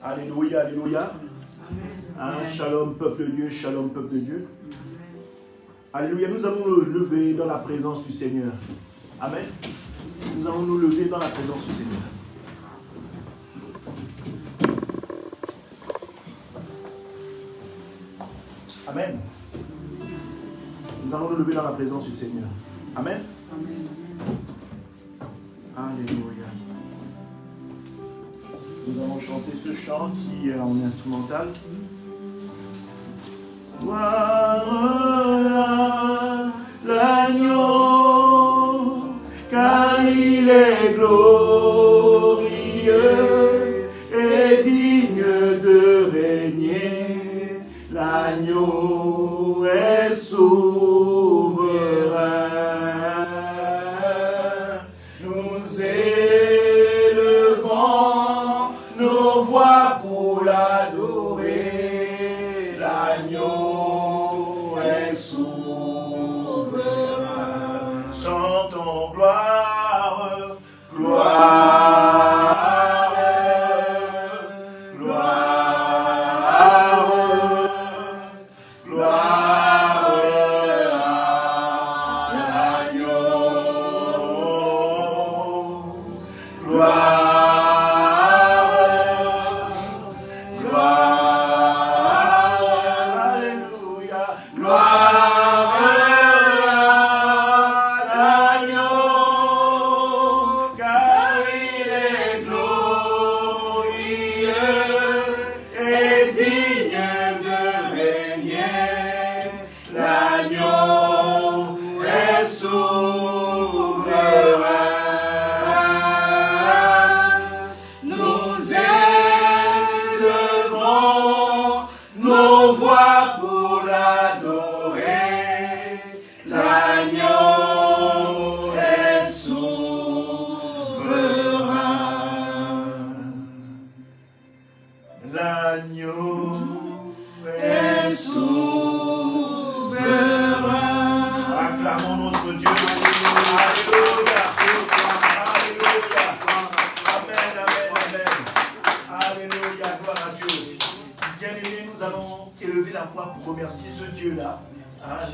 Alléluia, alléluia. Shalom, peuple de Dieu, shalom, peuple de Dieu. Alléluia, nous allons nous lever dans la présence du Seigneur. Amen. Nous allons nous lever dans la présence du Seigneur. Amen. Nous allons nous lever dans la présence du Seigneur. Amen. Alléluia. Nous allons chanter ce chant qui est en instrumental. Gloire à l'agneau, car il est glorieux et digne de régner. L'agneau est souverain. Nous élevons nos voix pour l'adorer. L'agneau est souverain. Chantons gloire, gloire, gloire, gloire à l'agneau. Gloire.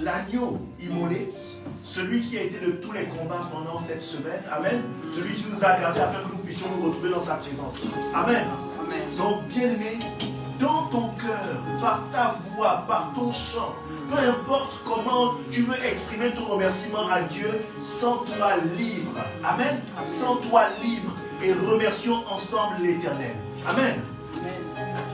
L'agneau immolé, celui qui a été de tous les combats pendant cette semaine, amen, celui qui nous a gardés afin que nous puissions nous retrouver dans sa présence, amen. Donc bien-aimé, dans ton cœur, par ta voix, par ton chant, peu importe comment tu veux exprimer ton remerciement à Dieu, sens-toi libre, amen, sens-toi libre et remercions ensemble l'Éternel, amen.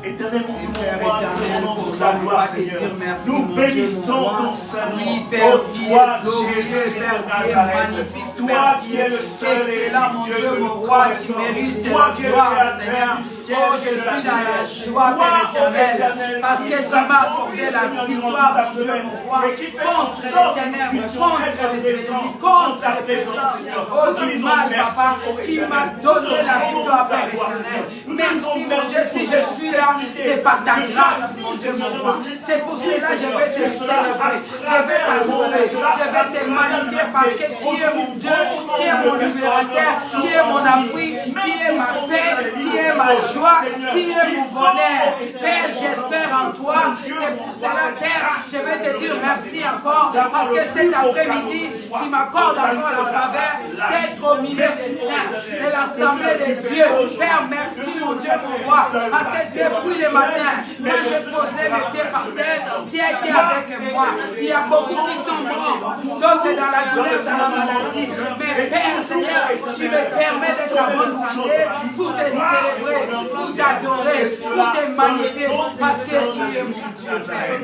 Éternel, mon Dieu, mon roi, nous pour ta gloire, Seigneur. Nous bénissons ton Saint-Nom. Père, toi, glorieux, Père, tu es magnifique, toi qui es le seul excellent, mon Dieu, mon roi, tu mérites de la gloire, Seigneur. Oh, je suis dans la joie, Père éternel, parce que tu m'as accordé la victoire, mon Dieu, mon roi, contre l'éternel, contre les ennemis, contre les puissants. Oh, du mal, papa, tu m'as donné la victoire, Père éternel. Merci, mon Dieu, si je suis là, c'est par ta grâce, mon Dieu, mon roi. C'est pour cela que je vais te célébrer, je vais t'adorer, je vais te magnifier parce que tu es mon Dieu, tu es mon libérateur, tu es mon appui, tu es ma paix, tu es ma joie, tu es mon bonheur. Père, j'espère en toi. C'est pour cela, Père, je vais te dire merci encore parce que cet après-midi, tu m'accordes encore la faveur d'être au milieu des saints, de l'assemblée de Dieu. Père, merci, mon Dieu, mon roi, parce que depuis le matin, quand je posais mes pieds par terre, tu as été avec moi. Il y a beaucoup qui sont morts, d'autres dans la douleur, dans la maladie. Mais Père, Seigneur, tu me permets d'être en bonne santé pour te célébrer, pour t'adorer, pour te magnifier, parce que tu es mon Dieu, Père.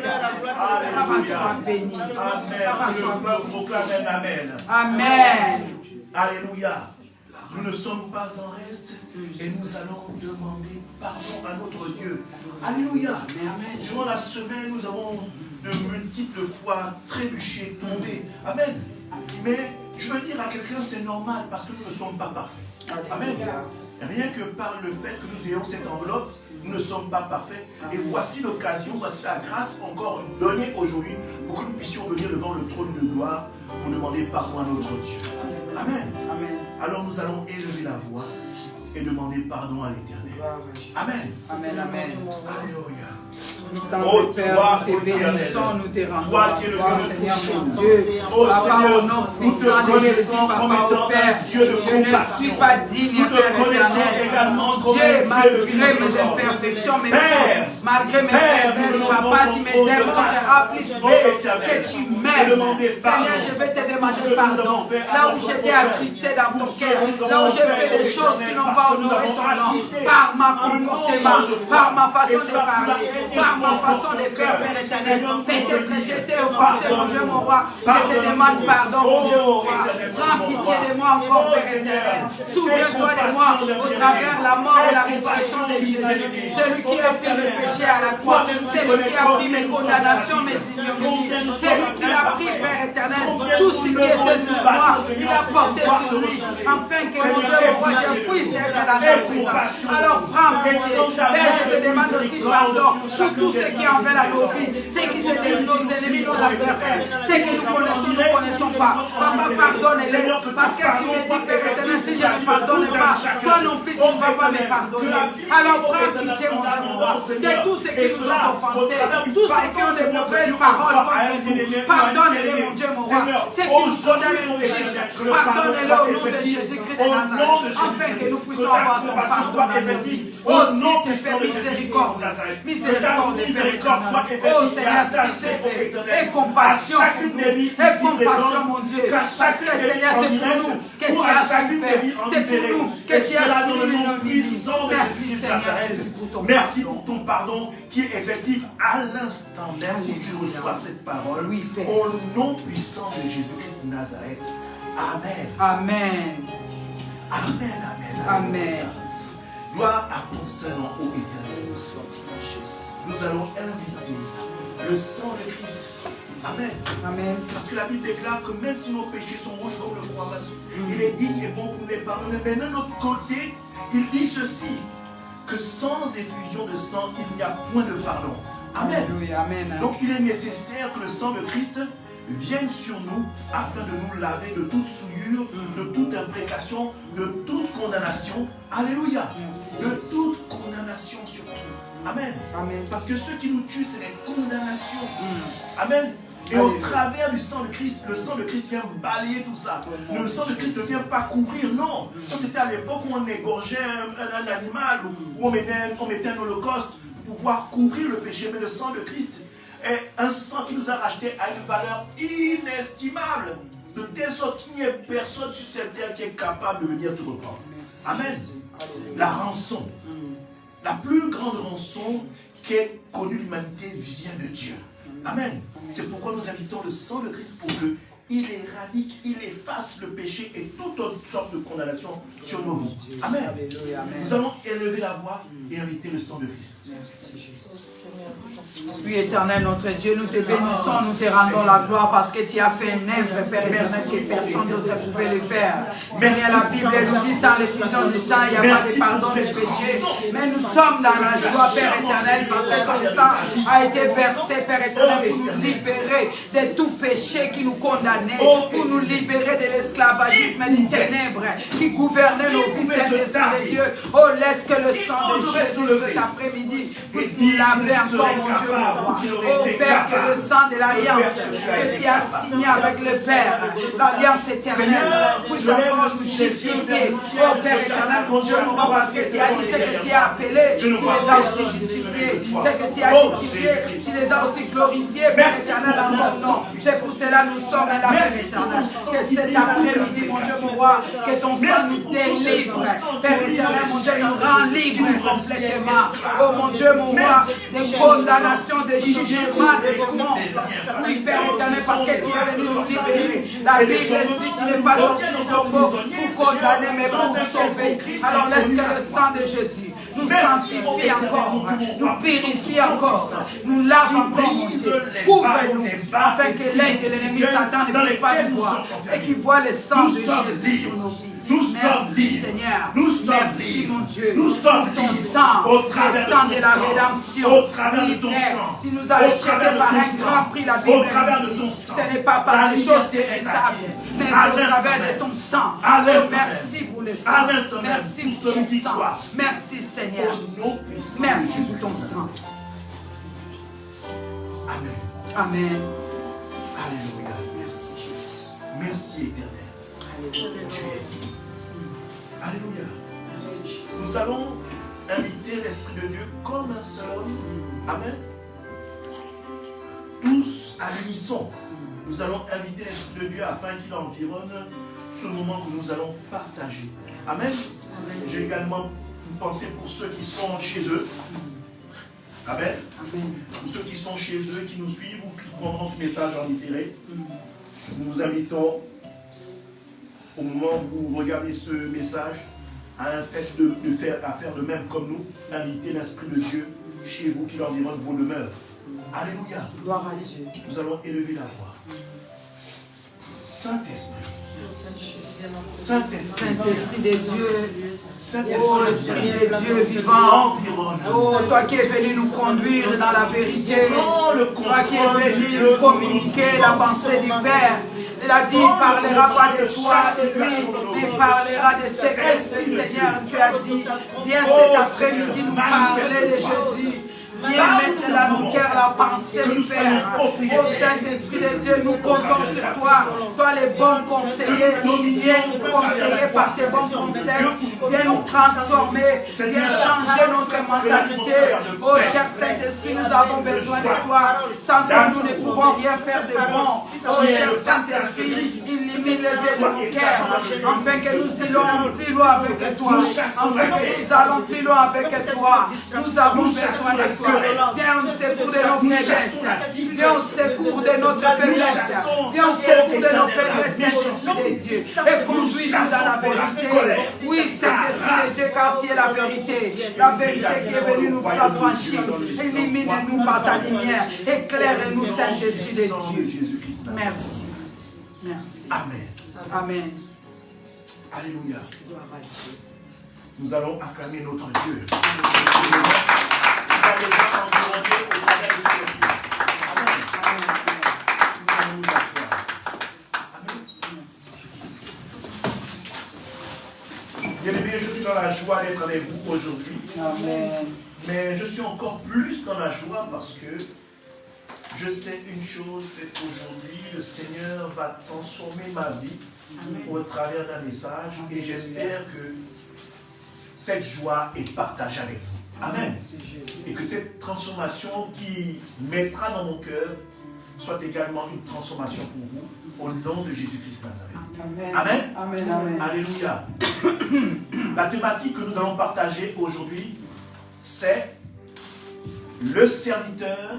Papa soit béni. Papa soit béni. Amen. Alléluia. Nous ne sommes pas en reste et nous allons demander pardon à notre Dieu. Alléluia. Durant la semaine, nous avons de multiples fois trébuché, tombé. Amen. Mais je veux dire à quelqu'un, c'est normal parce que nous ne sommes pas parfaits. Amen. Rien que par le fait que nous ayons cette enveloppe, nous ne sommes pas parfaits. Et voici l'occasion, voici la grâce encore donnée aujourd'hui pour que nous puissions venir devant le trône de gloire pour demander pardon à notre Dieu. Amen. Amen. Alors nous allons élever la voix et demander pardon à l'Éternel. Amen. Amen, amen. Alléluia. Oh, Père, nous te bénissons, nous te rendons la gloire, Seigneur mon Dieu. Papa, au nom puissant de Jésus, Papa, au Père, je ne suis pas digne, Père éternel. Mon Dieu, malgré mes imperfections, mes fautes, malgré mes faiblesses, Papa, tu me démontreras plus que tu m'aimes. Seigneur, je vais te demander pardon. Là où j'étais attristé dans ton cœur, là où j'ai fait des choses qui n'ont pas honoré ton nom, par ma comportement, par ma façon de parler, par ma façon de faire, Père éternel. Peut-être que j'étais offensé, mon Dieu, mon roi. Je te demande pardon, mon Dieu, mon roi. Prends pitié de moi encore, Père éternel. Souviens-toi de moi au travers la mort et la résurrection de Jésus. Celui qui a pris mes péchés à la croix, celui qui a pris mes condamnations, mes ignominies. Celui qui a pris, Père éternel, tout ce qui était sur moi, il a porté sur lui, afin que, mon Dieu, mon roi, je puisse être dans ta présence. Alors prends pitié. Père, je te demande aussi pardon pour tout ce qui en fait la nos vies, ceux qui se disent nos ennemis, nos adversaires, ceux que nous connaissons, nous ne connaissons pas. Papa, pardonne-les, parce que tu me dis, Père éternel, si je ne pardonne pas, toi non plus tu ne vas pas me pardonner. Alors prends pitié, mon Dieu, mon roi, de tous ceux qui nous ont offensés, tous ceux qui ont de mauvaises paroles contre nous. Pardonne-les, mon Dieu, mon roi, ceux qui nous condamnent nos juges. Pardonne-les au nom de Jésus-Christ de Nazareth, afin que nous puissions avoir ton pardon dans nos vies. Oh, s'il te fait miséricorde, miséricorde, Père éternel. Oh Seigneur, s'il te plaît, aie compassion pour nous, aie compassion, mon Dieu, parce que Seigneur, c'est pour nous que tu as souffert, c'est pour nous que tu as subi l'ignominie. Merci Seigneur Jésus pour ton pardon. Merci pour ton pardon qui est effectif à l'instant même où tu reçois cette parole. Oui, Père. Au nom puissant de Jésus-Christ de Nazareth. Amen. Amen. Amen, amen. Amen. Gloire à ton Saint-Nom, ô Éternel. Nous allons inviter le sang de Christ. Amen. Amen. Parce que la Bible déclare que même si nos péchés sont rouges comme le croix, il est digne et bon pour nous les pardonner. Mais d'un autre côté, il dit ceci, que sans effusion de sang, il n'y a point de pardon. Amen. Amen. Donc il est nécessaire que le sang de Christ vienne sur nous afin de nous laver de toute souillure, de toute imprécation, de toute condamnation. Alléluia. Merci. De toute condamnation surtout. Amen. Amen. Parce que ce qui nous tue, c'est les condamnations. Amen. Et au travers du sang de Christ, le sang de Christ vient balayer tout ça. Le sang de Christ ne vient pas couvrir, non. Ça c'était à l'époque où on égorgeait un animal, où on mettait un holocauste pour pouvoir couvrir le péché. Mais le sang de Christ est un sang qui nous a racheté à une valeur inestimable. De telle sorte qu'il n'y ait personne sur cette terre qui est capable de venir te reprendre. Amen. La rançon. La plus grande rançon qu'ait connue l'humanité vient de Dieu. Amen. C'est pourquoi nous invitons le sang de Christ pour qu'il éradique, il efface le péché et toute autre sorte de condamnation sur nos vies. Amen. Nous allons élever la voix et inviter le sang de Christ. Merci Jésus. Oui, éternel, notre Dieu, nous te bénissons, nous te rendons la gloire parce que tu as fait une œuvre, Père éternel, que personne d'autre ne pouvait le faire. Seigneur, la Bible nous dit sans l'effusion du sang, il n'y a pas de pardon de péché. Mais nous sommes dans la joie, Père éternel, parce que ton sang a été versé, Père éternel, pour nous libérer de tout péché qui nous condamnait, pour nous libérer de l'esclavagisme et des ténèbres qui gouvernaient nos vies, Saint-Esprit de Dieu. Oh, laisse que le sang de Jésus cet après-midi puisse nous laver encore, mon Dieu, mon roi. Oh Père, que le sang de l'alliance que tu as signé avec le Père, l'alliance éternelle, puisse encore nous justifier. Oh Père éternel, mon Dieu, mon roi, parce que tu as dit ce que tu as appelé, tu les as aussi justifiés. Ce que tu as justifié, tu les as aussi glorifiés, Père éternel, en mon nom. C'est pour cela que nous sommes là, Père éternel. Que cet après-midi, mon Dieu, mon roi, que ton sang nous délivre. Père éternel, mon Dieu, nous rend libres complètement. Oh mon Dieu, mon roi, des condamnations, des jugements de ce monde. Oui, Père éternel, parce que tu es venu nous libérer. La Bible nous dit que tu n'es pas sorti du tombeau pour condamner, mais pour nous sauver. Alors laisse que le sang de Jésus nous sanctifie encore, nous purifie encore, nous lave encore, mon Dieu. Couvre-nous, afin que l'œil de l'ennemi Satan ne puisse pas nous voir et qu'il voit le sang de Jésus sur nos vies. Nous sommes libres. Seigneur. Nous sommes sommes Merci, libres. mon Dieu. Nous sommes Ton libres sang, au le travers sang de de ton la sang. rédemption. Au travers de Oui, ton Père, sang. tu nous Au as achetés travers de par ton un sang. grand prix, la Au Bible travers nous de dit. ton sang. Ce n'est pas par La des liberté choses est périssables, acquise. mais À au l'instant travers même. de ton sang. À Oh, l'instant merci même. pour le À sang. l'instant même. Merci Pour pour celui ton qui sang. croit. Merci, Seigneur. Au nom puissant de Merci pour ton Jésus-Christ. sang. Amen. Amen. Alléluia. Merci, Jésus. Merci éternel. Alléluia. Tu es libre. Alléluia. Merci, Jésus. Nous allons inviter l'Esprit de Dieu comme un seul homme. Amen. Tous à l'unisson. Nous allons inviter l'Esprit de Dieu afin qu'il environne ce moment que nous allons partager. Amen. J'ai également une pensée pour ceux qui sont chez eux. Amen. Amen. Pour ceux qui sont chez eux, qui nous suivent ou qui prendront ce message en différé. Nous vous invitons, au moment où vous regardez ce message, à faire de même comme nous, d'inviter l'Esprit de Dieu chez vous qui environne vos demeures. Alléluia. Gloire à Dieu. Nous allons élever la voix. Saint-Esprit. Saint-Esprit. Saint-Esprit de Dieu. Saint-Esprit Oh, de Esprit Dieu. de Dieu vivant. Environne. Oh, toi qui es venu nous conduire dans la vérité. Prends le Toi qui es contrôle venu de nous communiquer la pensée du Père. Il a dit, il ne parlera pas de toi, de lui, il parlera de ses esprits, Seigneur. Tu as dit, viens cet après-midi nous parler de Jésus. Viens mettre dans nos cœurs la pensée du Père. Ô Saint-Esprit de Dieu, nous comptons sur toi. Sois les bons conseillers. Viens nous conseiller par tes bons conseils. Viens nous transformer. Viens changer notre mentalité. Ô cher Saint-Esprit, nous avons besoin de toi. Sans toi, nous ne pouvons rien faire de bon. Ô cher Saint-Esprit, illumine les yeux de nos cœurs. Afin que nous allons plus loin avec toi. Afin que nous allons plus loin avec toi. Nous avons besoin de toi. Viens au secours de nos faiblesses. Viens au secours de notre faiblesse. Viens au secours de nos faiblesses, Saint-Esprit de Dieu. Et conduis-nous dans la vérité. Oui, Saint-Esprit de Dieu, car tu es la vérité. La vérité qui est venue nous affranchir. Illumine-nous par ta lumière. Éclaire-nous, Saint-Esprit de Dieu. Merci. Merci. Amen. Amen. Alléluia. Gloire à Dieu. Nous allons acclamer notre Dieu. Nous allons environner au travers de ce Dieu. Amen. Nous allons nous asseoir. Amen. Bien-aimés, je suis dans la joie d'être avec vous aujourd'hui. Amen. Mais je suis encore plus dans la joie parce que je sais une chose, c'est qu'aujourd'hui, le Seigneur va transformer ma vie au travers d'un message. Et j'espère que cette joie est partagée avec vous. Amen. Et que cette transformation qui mettra dans mon cœur soit également une transformation pour vous, au nom de Jésus-Christ de Nazareth. Amen. Amen. Amen. Alléluia. La thématique que nous allons partager aujourd'hui, c'est le serviteur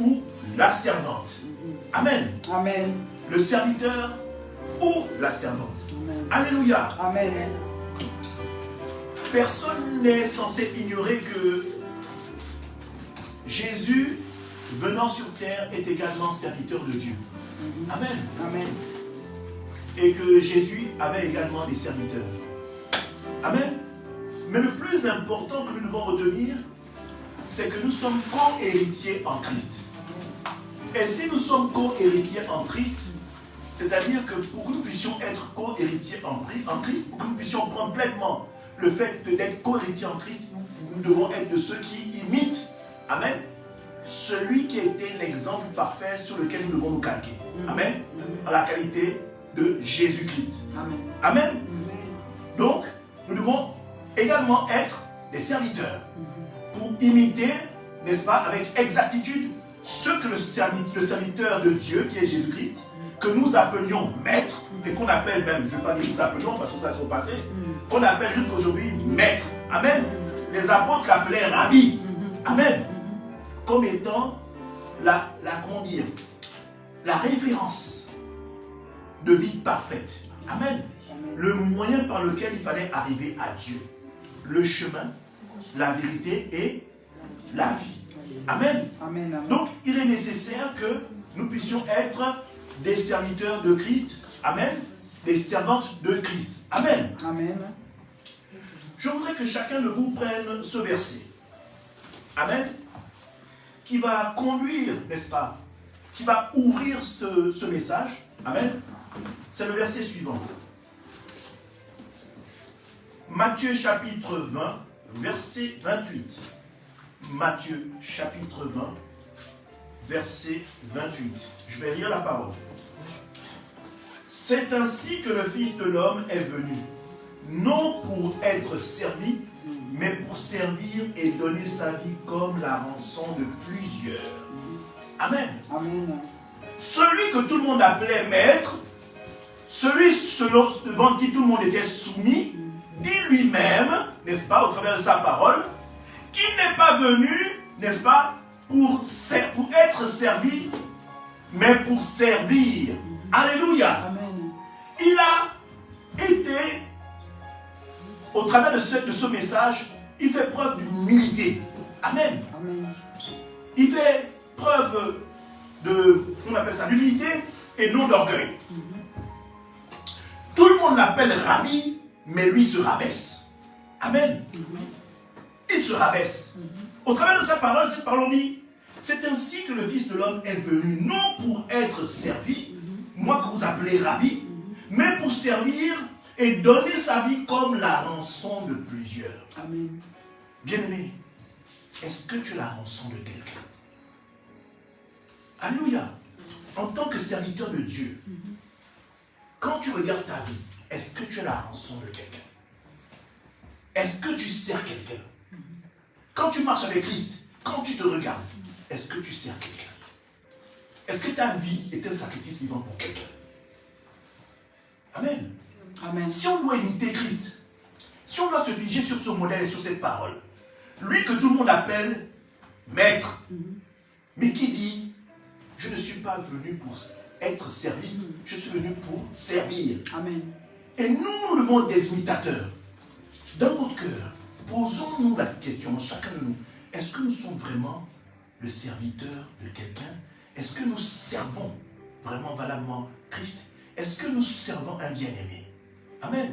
ou la servante. Amen. Amen. Le serviteur ou la servante. Amen. Alléluia. Amen. Personne n'est censé ignorer que Jésus, venant sur terre, est également serviteur de Dieu. Amen. Amen. Et que Jésus avait également des serviteurs. Amen. Mais le plus important que nous devons retenir, c'est que nous sommes co-héritiers en Christ. Et si nous sommes co-héritiers en Christ, c'est-à-dire que pour que nous puissions être co-héritiers en Christ, pour que nous puissions prendre pleinement le fait d'être co-héritiers en Christ, nous devons être de ceux qui imitent, amen, celui qui a été l'exemple parfait sur lequel nous devons nous calquer. Amen. En la qualité de Jésus-Christ. Amen. Amen. Donc, nous devons également être des serviteurs pour imiter, n'est-ce pas, avec exactitude, ce que le serviteur de Dieu, qui est Jésus-Christ, que nous appelions maître, et qu'on appelle même, je ne vais pas dire nous appelions parce que ça s'est passé, qu'on appelle jusqu'aujourd'hui maître. Amen. Les apôtres l'appelaient rabbi. Amen. Comme étant comment dire, la référence de vie parfaite. Amen. Le moyen par lequel il fallait arriver à Dieu. Le chemin, la vérité et la vie. Amen. Amen. Amen. Donc, il est nécessaire que nous puissions être des serviteurs de Christ. Amen. Des servantes de Christ. Amen. Amen. Je voudrais que chacun de vous prenne ce verset. Amen. Qui va conduire, n'est-ce pas? Qui va ouvrir ce message. Amen. C'est le verset suivant. Matthieu chapitre 20, verset 28. Matthieu chapitre 20, verset 28. Je vais lire la parole. C'est ainsi que le Fils de l'homme est venu, non pour être servi, mais pour servir et donner sa vie comme la rançon de plusieurs. Amen. Amen. Celui que tout le monde appelait maître, celui devant qui tout le monde était soumis, dit lui-même, n'est-ce pas, au travers de sa parole, qu'il n'est pas venu, n'est-ce pas, pour être servi, mais pour servir. Alléluia. Amen. Il a été, au travers de ce message, il fait preuve d'humilité. Amen. Amen. Il fait preuve on appelle ça, d'humilité et non d'orgueil. Tout le monde l'appelle Rabbi, mais lui se rabaisse. Amen. Il se rabaisse. Au travers de sa parole, cette parole dit, c'est ainsi que le Fils de l'homme est venu, non pour être servi, moi que vous appelez Rabbi, mais pour servir et donner sa vie comme la rançon de plusieurs. Amen. Bien-aimé, est-ce que tu es la rançon de quelqu'un? Alléluia. En tant que serviteur de Dieu, quand tu regardes ta vie, est-ce que tu es la rançon de quelqu'un? Est-ce que tu sers quelqu'un? Quand tu marches avec Christ, quand tu te regardes, est-ce que tu sers quelqu'un? Est-ce que ta vie est un sacrifice vivant pour quelqu'un? Amen. Amen. Si on doit imiter Christ, si on doit se figer sur ce modèle et sur cette parole, lui que tout le monde appelle maître, mais qui dit, je ne suis pas venu pour être servi, je suis venu pour servir. Amen. Et nous devons être des imitateurs. Dans votre cœur, posons-nous la question, chacun de nous, est-ce que nous sommes vraiment le serviteur de quelqu'un? Est-ce que nous servons vraiment valablement Christ? Est-ce que nous servons un bien-aimé? Amen.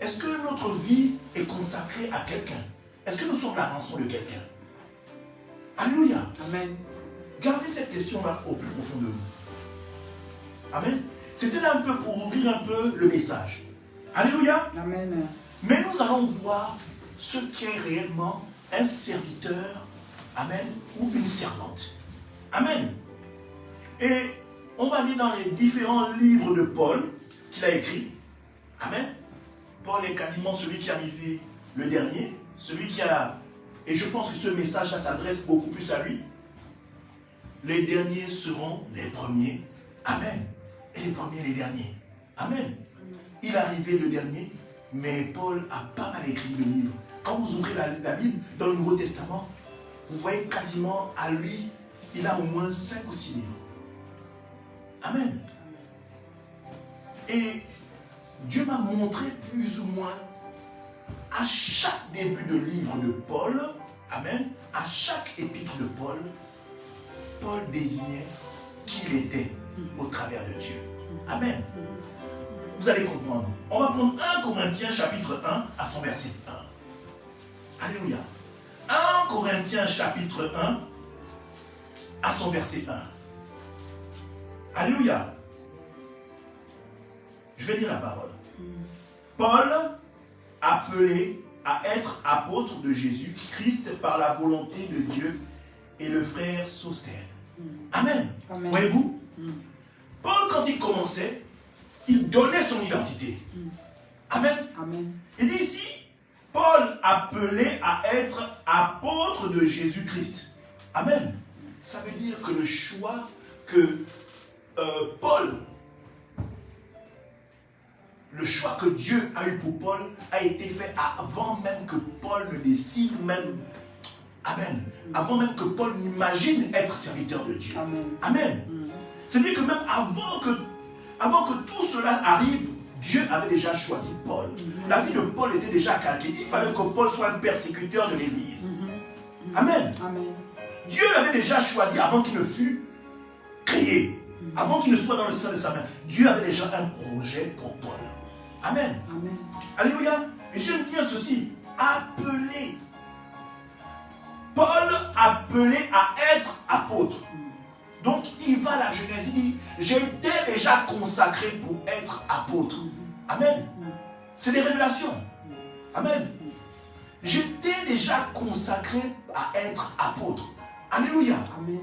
Est-ce que notre vie est consacrée à quelqu'un? Est-ce que nous sommes la rançon de quelqu'un? Alléluia. Amen. Gardez cette question-là au plus profond de vous. Amen. C'était là un peu pour ouvrir un peu le message. Alléluia. Amen. Mais nous allons voir ce qu'est réellement un serviteur, amen, ou une servante. Amen. Et on va lire dans les différents livres de Paul qu'il a écrit. Amen. Paul est quasiment celui qui est arrivé le dernier, celui qui a... Et je pense que ce message-là s'adresse beaucoup plus à lui. Les derniers seront les premiers. Amen. Et les premiers les derniers. Amen. Il est arrivé le dernier, mais Paul a pas mal écrit le livre. Quand vous ouvrez la Bible dans le Nouveau Testament, vous voyez quasiment à lui, il a au moins 5 ou 6 livres. Amen. Et Dieu m'a montré plus ou moins à chaque début de livre de Paul, amen, à chaque épître de Paul, Paul désignait qui il était au travers de Dieu. Amen. Vous allez comprendre. On va prendre 1 Corinthiens chapitre 1 à son verset 1. Alléluia. 1 Corinthiens chapitre 1 à son verset 1. Alléluia. Je vais lire la parole. Paul, appelé à être apôtre de Jésus-Christ par la volonté de Dieu, et le frère Sostène. Amen. Amen. Voyez-vous, Paul, quand il commençait, il donnait son identité. Amen. Amen. Il dit ici, Paul appelé à être apôtre de Jésus-Christ. Amen. Ça veut dire que le choix que Paul, le choix que Dieu a eu pour Paul a été fait avant même que Paul ne décide même. Amen. Avant même que Paul n'imagine être serviteur de Dieu. Amen. Amen. C'est-à-dire que même avant que tout cela arrive, Dieu avait déjà choisi Paul. La vie de Paul était déjà calquée. Il fallait que Paul soit un persécuteur de l'Église. Amen. Amen. Dieu l'avait déjà choisi avant qu'il ne fût créé. Avant qu'il ne soit dans le sein de sa mère. Dieu avait déjà un projet pour Paul. Amen. Amen. Alléluia. Et j'aime bien ceci, appelé. Paul appelé à être apôtre. Donc il va à la Genèse, il dit, j'étais déjà consacré pour être apôtre. Amen. C'est des révélations. Amen. J'étais déjà consacré à être apôtre. Alléluia. Amen.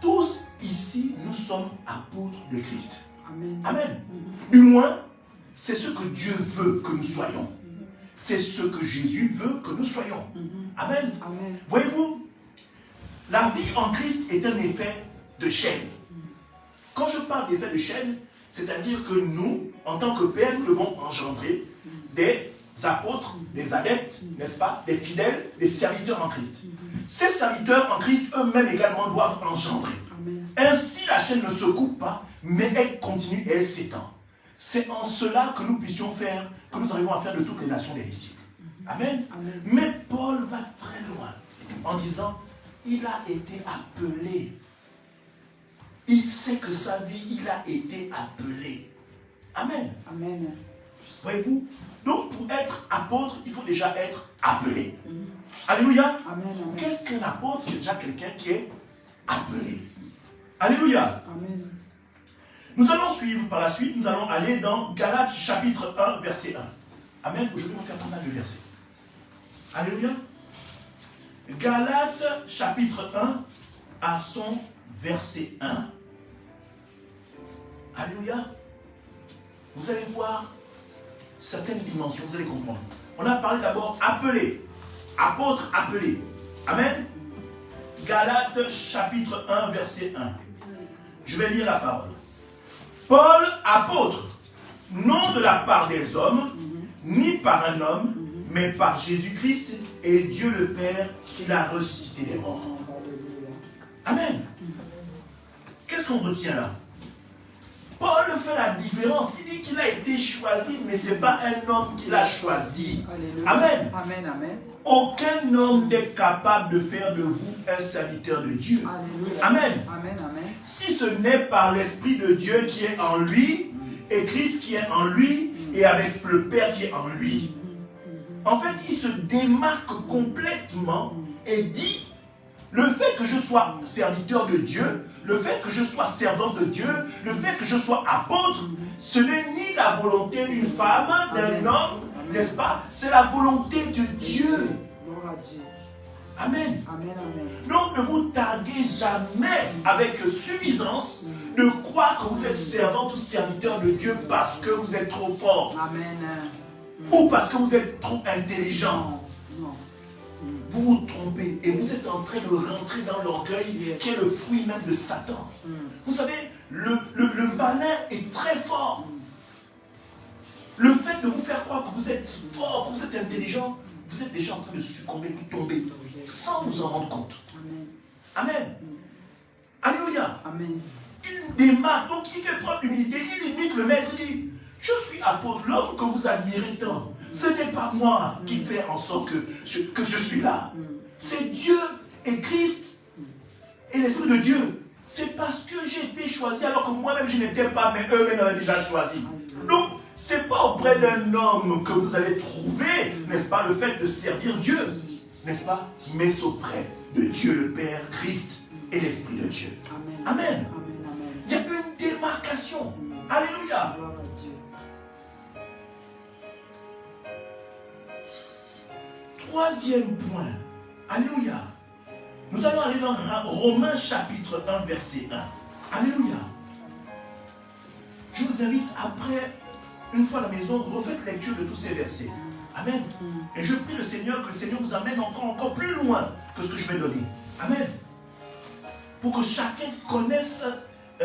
Tous ici, nous sommes apôtres de Christ. Amen. Amen. Du moins, c'est ce que Dieu veut que nous soyons. C'est ce que Jésus veut que nous soyons. Amen. Amen. Voyez-vous, la vie en Christ est un effet de chaîne. Quand je parle d'effet de chaîne, c'est-à-dire que nous, en tant que pères, nous devons engendrer des apôtres, des adeptes, n'est-ce pas, des fidèles, des serviteurs en Christ. Ces serviteurs en Christ eux-mêmes également doivent engendrer. Amen. Ainsi, la chaîne ne se coupe pas, mais elle continue et elle s'étend. C'est en cela que nous puissions faire, que nous arrivons à faire de toutes les nations des disciples. Amen. Amen. Mais Paul va très loin en disant, il a été appelé. Il sait que sa vie, il a été appelé. Amen. Amen. Voyez-vous? Donc, pour être apôtre, il faut déjà être appelé. Alléluia. Amen. Amen. Qu'est-ce qu'un apôtre? C'est déjà quelqu'un qui est appelé. Alléluia. Amen. Nous allons suivre par la suite, nous allons aller dans Galates chapitre 1, verset 1. Amen. Aujourd'hui, on va faire pas mal de versets. Alléluia. Galates chapitre 1 à son verset 1. Alléluia. Vous allez voir certaines dimensions, vous allez comprendre. On a parlé d'abord appelé, apôtre appelé. Amen. Galates chapitre 1, verset 1. Je vais lire la parole. Paul, apôtre, non de la part des hommes, ni par un homme, mais par Jésus-Christ et Dieu le Père qui l'a ressuscité des morts. Amen. Qu'est-ce qu'on retient là? Paul fait la différence. Il dit qu'il a été choisi, mais ce n'est pas un homme qui l'a choisi. Alléluia. Amen. Amen. Amen. Aucun homme n'est capable de faire de vous un serviteur de Dieu. Alléluia. Amen. Amen. Amen. Si ce n'est par l'Esprit de Dieu qui est en lui, et Christ qui est en lui, et avec le Père qui est en lui. En fait, il se démarque complètement et dit, le fait que je sois serviteur de Dieu, le fait que je sois servant de Dieu, le fait que je sois apôtre, ce n'est ni la volonté d'une femme, d'un homme, n'est-ce pas? C'est la volonté de Dieu. Gloire à Dieu. Amen. Amen. Amen. Donc ne vous targuez jamais avec suffisance de croire que vous êtes servante ou serviteur de Dieu parce que vous êtes trop fort Amen. ou parce que vous êtes trop intelligent. Non. Vous vous trompez et vous êtes en train de rentrer dans l'orgueil qui est le fruit même de Satan. Vous savez, le malin est très fort. Le fait de vous faire croire que vous êtes fort, que vous êtes intelligent, vous êtes déjà en train de succomber, de tomber, sans vous en rendre compte. Amen. Amen. Alléluia. Amen. Il démarre, donc il fait preuve d'humilité, il imite le maître, il dit, je suis apôtre, l'homme que vous admirez tant. Ce n'est pas moi qui fais en sorte que je suis là. C'est Dieu et Christ et l'Esprit de Dieu. C'est parce que j'ai été choisi alors que moi-même je n'étais pas, mais eux-mêmes avaient déjà choisi. Donc, ce n'est pas auprès d'un homme que vous allez trouver, n'est-ce pas, le fait de servir Dieu, n'est-ce pas, mais c'est auprès de Dieu le Père, Christ et l'Esprit de Dieu. Amen. Amen. Amen. Amen. Il y a une démarcation. Alléluia. Gloire à Dieu. Troisième point. Alléluia. Nous allons aller dans Romains chapitre 1, verset 1. Alléluia. Je vous invite après, une fois à la maison, refaites lecture de tous ces versets. Amen. Et je prie le Seigneur que le Seigneur vous amène encore plus loin que ce que je vais donner. Amen. Pour que chacun connaisse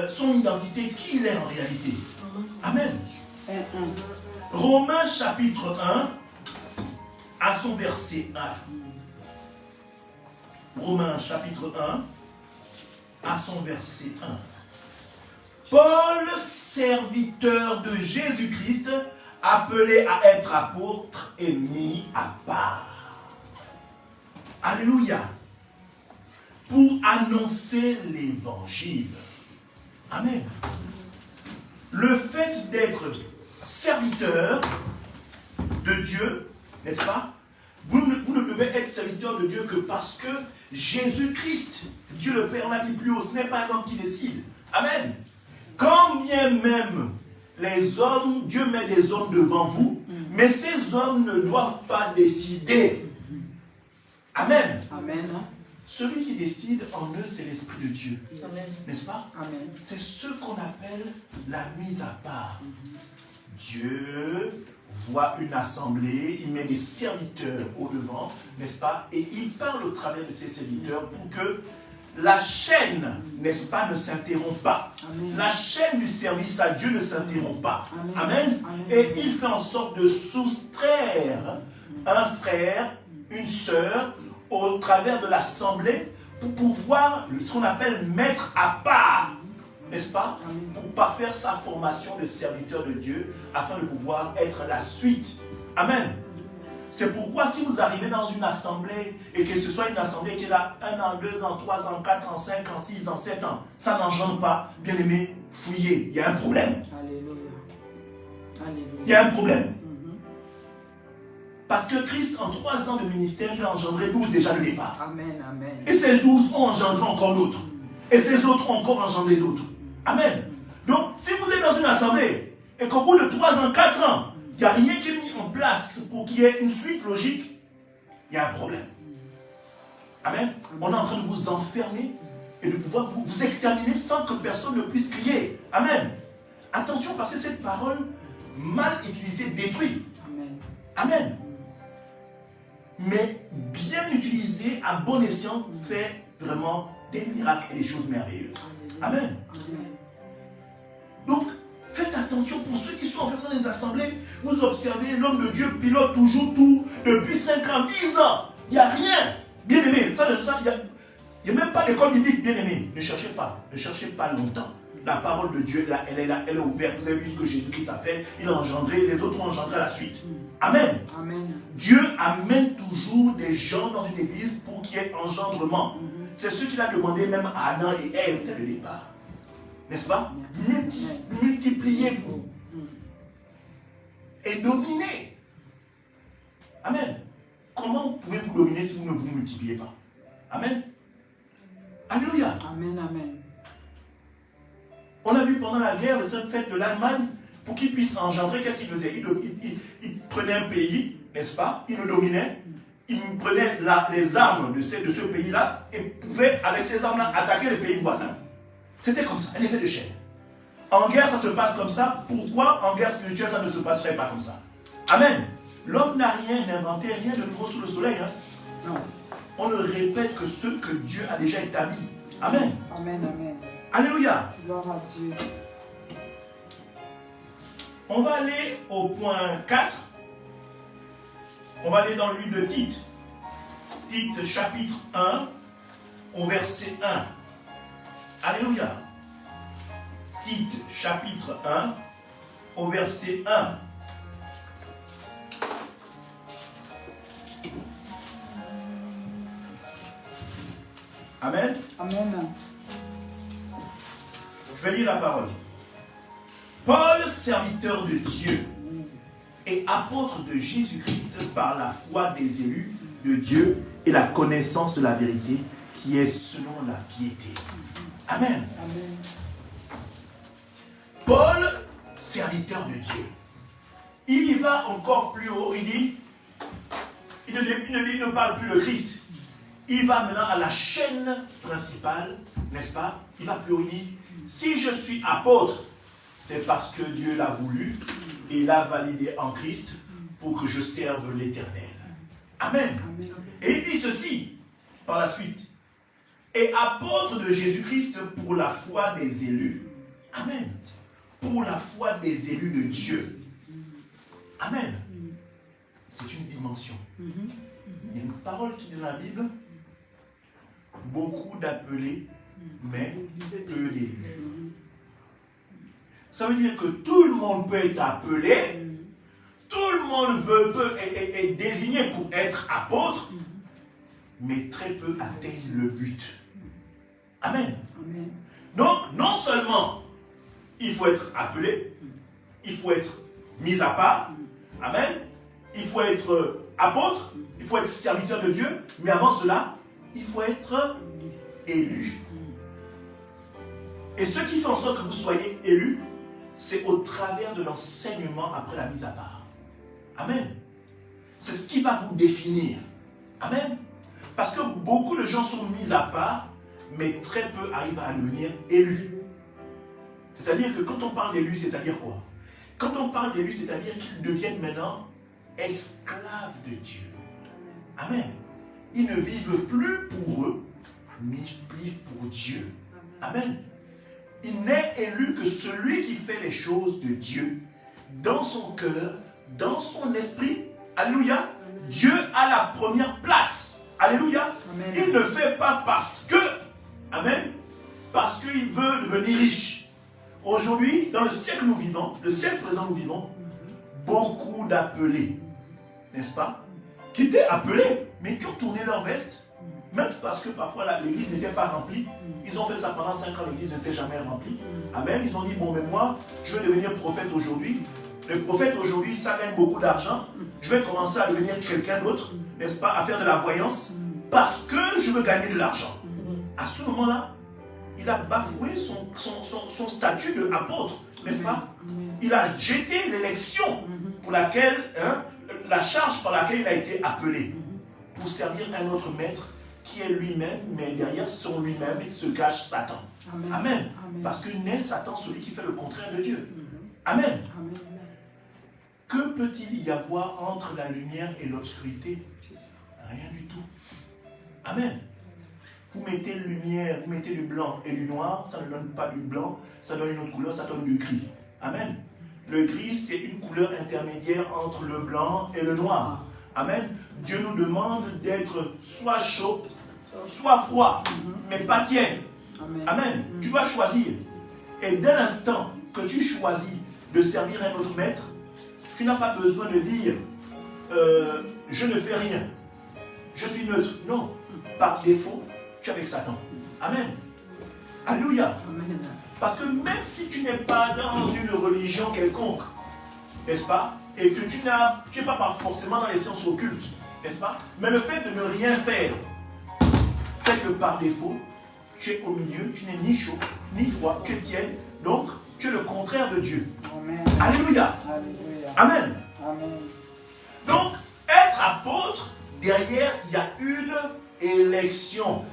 son identité, qui il est en réalité. Amen. Romains chapitre 1, à son verset 1. Romains chapitre 1, à son verset 1. Paul, serviteur de Jésus-Christ, appelé à être apôtre et mis à part. Alléluia. Pour annoncer l'évangile. Amen. Le fait d'être serviteur de Dieu n'est-ce pas? Vous ne devez être serviteur de Dieu que parce que Jésus-Christ, Dieu le Père, l'a dit plus haut, ce n'est pas un homme qui décide. Amen. Quand bien même les hommes, Dieu met des hommes devant vous, mais ces hommes ne doivent pas décider. Amen. Amen. Celui qui décide en eux, c'est l'Esprit de Dieu. N'est-ce pas? Amen. C'est ce qu'on appelle la mise à part. Dieu voit une assemblée, il met des serviteurs au devant, n'est-ce pas? Et il parle au travers de ces serviteurs pour que la chaîne, n'est-ce pas, ne s'interrompt pas. Amen. La chaîne du service à Dieu ne s'interrompt pas. Amen. Amen. Et il fait en sorte de soustraire un frère, une sœur, au travers de l'assemblée, pour pouvoir, ce qu'on appelle mettre à part, n'est-ce pas, pour parfaire sa formation de serviteur de Dieu, afin de pouvoir être la suite. Amen. C'est pourquoi si vous arrivez dans une assemblée, et que ce soit une assemblée qui est là 1 an, 2 ans, 3 ans, 4 ans, 5 ans, 6 ans, 7 ans, ça n'engendre pas, bien aimé, fouillez, il y a un problème. Alléluia. Alléluia. Il y a un problème. Parce que Christ, en 3 ans de ministère, il a engendré 12 déjà de départ. Amen, amen. Et ces 12 ont engendré encore d'autres. Et ces autres ont encore engendré d'autres. Amen. Donc, si vous êtes dans une assemblée, et qu'au bout de 3 ans, 4 ans, il n'y a rien qui est mis en place pour qu'il y ait une suite logique, il y a un problème. Amen. On est en train de vous enfermer et de pouvoir vous exterminer sans que personne ne puisse crier. Amen. Attention, parce que cette parole, mal utilisée, détruit. Amen. Amen. Mais bien utilisée, à bon escient, fait vraiment des miracles et des choses merveilleuses. Amen. Donc, faites attention pour ceux qui sont enfermés dans les assemblées. Vous observez, l'homme de Dieu pilote toujours tout, depuis 5 ans, 10 ans. Il n'y a rien. Bien aimé, il n'y a même pas d'école biblique, bien aimé. Ne cherchez pas longtemps. La parole de Dieu, là, elle est ouverte. Vous avez vu ce que Jésus-Christ a fait. Il a engendré, les autres ont engendré à la suite. Amen. Amen. Dieu amène toujours des gens dans une église pour qu'il y ait engendrement. C'est ce qu'il a demandé même à Adam et Ève dès le départ. N'est-ce pas? Multipliez-vous. Et dominez. Amen. Comment pouvez-vous dominer si vous ne vous multipliez pas? Amen. Alléluia. Amen, amen. On a vu pendant la guerre, le seul fait de l'Allemagne, pour qu'il puisse engendrer, qu'est-ce qu'il faisait? Il prenait un pays, n'est-ce pas? Il le dominait. Il prenait les armes de ce pays-là et pouvait, avec ces armes-là, attaquer les pays voisins. C'était comme ça, un effet de chaîne. En guerre, ça se passe comme ça. Pourquoi en guerre spirituelle, ça ne se passerait pas comme ça? Amen. L'homme n'a rien inventé, rien de nouveau sous le soleil. Hein? Non. On ne répète que ce que Dieu a déjà établi. Amen. Amen, amen. Alléluia. Gloire à Dieu. On va aller au point 4. On va aller dans le livre de Tite. Tite chapitre 1 au verset 1. Alléluia. Tite chapitre 1 au verset 1. Amen. Amen. Je vais lire la parole. Paul, serviteur de Dieu et apôtre de Jésus-Christ par la foi des élus de Dieu et la connaissance de la vérité qui est selon la piété. Amen. Amen. Paul, serviteur de Dieu. Il y va encore plus haut, il dit, il ne parle plus de Christ. Il va maintenant à la chaîne principale, n'est-ce pas? Il va plus haut, il dit, si je suis apôtre, c'est parce que Dieu l'a voulu et l'a validé en Christ pour que je serve l'Éternel. Amen. Et il dit ceci par la suite. Et apôtre de Jésus-Christ pour la foi des élus. Amen. Pour la foi des élus de Dieu. Amen. C'est une dimension. Il y a une parole qui est dans la Bible. Beaucoup d'appelés, mais peu d'élus. Ça veut dire que tout le monde peut être appelé, tout le monde est désigné pour être apôtre, mais très peu atteignent le but. Amen. Amen. Donc, non seulement il faut être appelé, il faut être mis à part, amen, il faut être apôtre, il faut être serviteur de Dieu, mais avant cela, il faut être élu. Et ce qui fait en sorte que vous soyez élu, c'est au travers de l'enseignement après la mise à part. Amen. C'est ce qui va vous définir. Amen. Parce que beaucoup de gens sont mis à part, mais très peu arrivent à devenir élus. C'est-à-dire que quand on parle d'élus, c'est-à-dire quoi? Quand on parle d'élus, c'est-à-dire qu'ils deviennent maintenant esclaves de Dieu. Amen. Ils ne vivent plus pour eux, mais ils vivent pour Dieu. Amen. Il n'est élu que celui qui fait les choses de Dieu, dans son cœur, dans son esprit. Alléluia. Dieu a la première place. Alléluia. Amen. Il ne fait pas parce que, amen, parce qu'il veut devenir riche. Aujourd'hui, dans le siècle nous vivons, le siècle présent nous vivons, beaucoup d'appelés, n'est-ce pas, qui étaient appelés, mais qui ont tourné leur veste, même parce que parfois l'église n'était pas remplie. Ils ont fait ça pendant 5 ans, l'église ne s'est jamais remplie. Amen. Ils ont dit, bon, mais moi, je vais devenir prophète aujourd'hui. Le prophète aujourd'hui, ça gagne beaucoup d'argent. Je vais commencer à devenir quelqu'un d'autre, n'est-ce pas, à faire de la voyance, parce que je veux gagner de l'argent. À ce moment-là, il a bafoué son statut d'apôtre, n'est-ce pas? Il a jeté l'élection pour laquelle, la charge par laquelle il a été appelé, pour servir un autre maître qui est lui-même, mais derrière son lui-même, il se cache Satan. Amen. Amen. Amen. Parce que n'est Satan celui qui fait le contraire de Dieu. Amen. Amen. Que peut-il y avoir entre la lumière et l'obscurité? Rien du tout. Amen. Vous mettez lumière, vous mettez du blanc et du noir, ça ne donne pas du blanc, ça donne une autre couleur, ça donne du gris. Amen. Le gris, c'est une couleur intermédiaire entre le blanc et le noir. Amen. Dieu nous demande d'être soit chaud, soit froid, mais pas tiède. Amen. Amen. Tu dois choisir. Et dès l'instant que tu choisis de servir un autre maître, tu n'as pas besoin de dire je ne fais rien, je suis neutre. Non. Par défaut, tu es avec Satan. Amen. Alléluia. Amen. Parce que même si tu n'es pas dans une religion quelconque, n'est-ce pas, et que tu n'es pas forcément dans les sciences occultes, n'est-ce pas, mais le fait de ne rien faire fait que par défaut, tu es au milieu, tu n'es ni chaud, ni froid, tu es tiède, donc tu es le contraire de Dieu. Amen. Alléluia. Alléluia. Amen. Amen. Donc, être apôtre, derrière, il y a une élection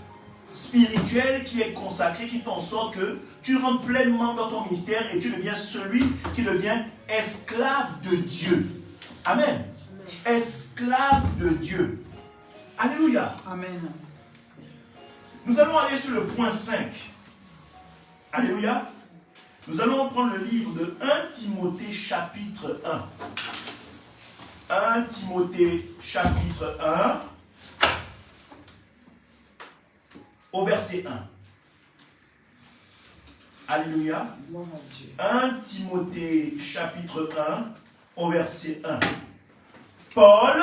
spirituelle qui est consacrée, qui fait en sorte que tu rentres pleinement dans ton ministère et tu deviens celui qui devient esclave de Dieu. Amen. Esclave de Dieu. Alléluia. Amen. Nous allons aller sur le point 5. Alléluia. Nous allons prendre le livre de 1 Timothée chapitre 1. 1 Timothée chapitre 1 au verset 1. Alléluia. 1 Timothée chapitre 1 au verset 1. Paul,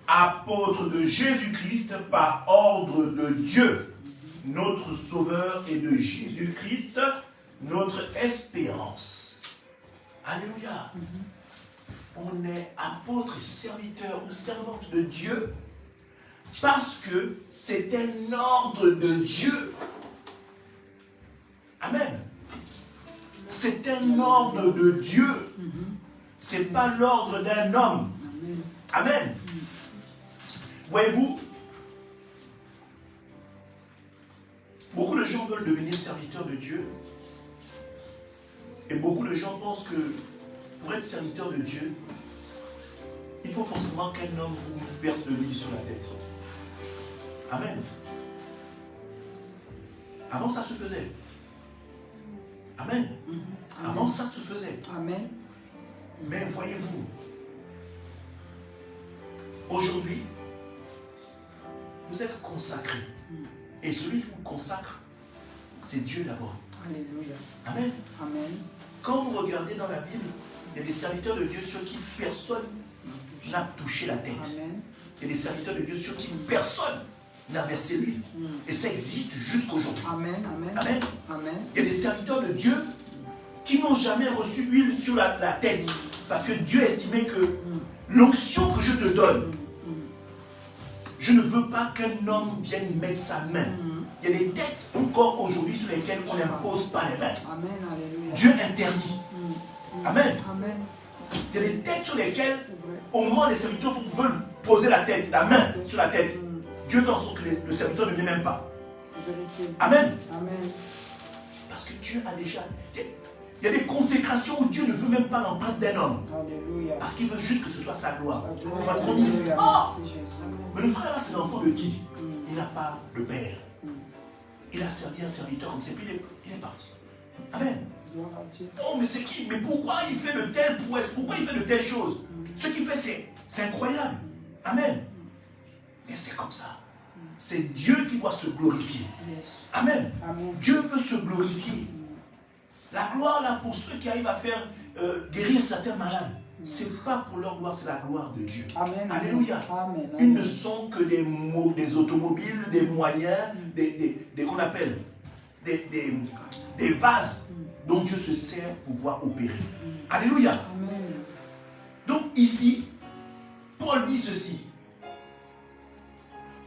apôtre de Jésus-Christ par ordre de Dieu, notre Sauveur, et de Jésus-Christ, notre espérance. Alléluia. On est apôtre et serviteur ou servante de Dieu parce que c'est un ordre de Dieu. Amen. C'est un ordre de Dieu. Ce n'est pas l'ordre d'un homme. Amen. Voyez-vous, beaucoup de gens veulent devenir serviteurs de Dieu. Et beaucoup de gens pensent que pour être serviteur de Dieu, il faut forcément qu'un homme vous verse de l'huile sur la tête. Amen. Avant, ça se faisait. Amen. Avant, ça se faisait. Amen. Mais voyez-vous, aujourd'hui, vous êtes consacrés. Et celui qui vous consacre, c'est Dieu d'abord. Alléluia. Amen. Amen. Quand vous regardez dans la Bible, il y a des serviteurs de Dieu sur qui personne n'a touché la tête. Amen. Il y a des serviteurs de Dieu sur qui personne n'a versé l'huile. Et ça existe jusqu'aujourd'hui. Amen. Amen. Amen. Amen. Il y a des serviteurs de Dieu qui n'ont jamais reçu l'huile sur la tête. Parce que Dieu estimait que l'onction que je te donne, je ne veux pas qu'un homme vienne mettre sa main. Il y a des têtes encore aujourd'hui sur lesquelles on n'impose pas les mains. Dieu interdit. Amen. Il y a des têtes sur lesquelles, au moment des serviteurs, vous pouvez poser la main sur la tête. Dieu fait en sorte que le serviteur ne vient même pas. Amen. Parce que Dieu a déjà... Il y a des consécrations où Dieu ne veut même pas l'empreinte d'un homme. Parce qu'il veut juste que ce soit sa gloire. On va te dire, mais le frère là, c'est l'enfant de qui? Il n'a pas le père. Il a servi un serviteur comme c'est, puis il est parti. Amen. Oh, mais c'est qui? Mais pourquoi il fait de telles prouesses? Pourquoi il fait de telles choses? Ce qu'il fait, c'est incroyable. Amen. Mais c'est comme ça. C'est Dieu qui doit se glorifier. Amen. Dieu veut se glorifier. La gloire, là, pour ceux qui arrivent à faire guérir certains malades, ce n'est pas pour leur gloire, c'est la gloire de Dieu. Amen. Alléluia. Amen. Ils ne sont que des automobiles, des moyens, qu'on appelle des vases dont Dieu se sert pour pouvoir opérer. Alléluia. Amen. Donc ici, Paul dit ceci.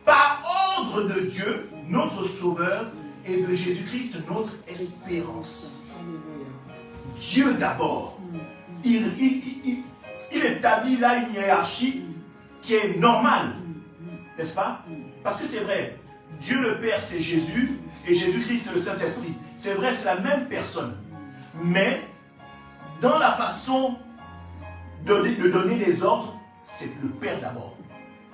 Par ordre de Dieu, notre Sauveur, et de Jésus-Christ, notre espérance. Dieu d'abord. Il établit là une hiérarchie qui est normale. N'est-ce pas? Parce que c'est vrai, Dieu le Père c'est Jésus et Jésus-Christ c'est le Saint-Esprit. C'est vrai, c'est la même personne. Mais dans la façon de donner les ordres, c'est le Père d'abord.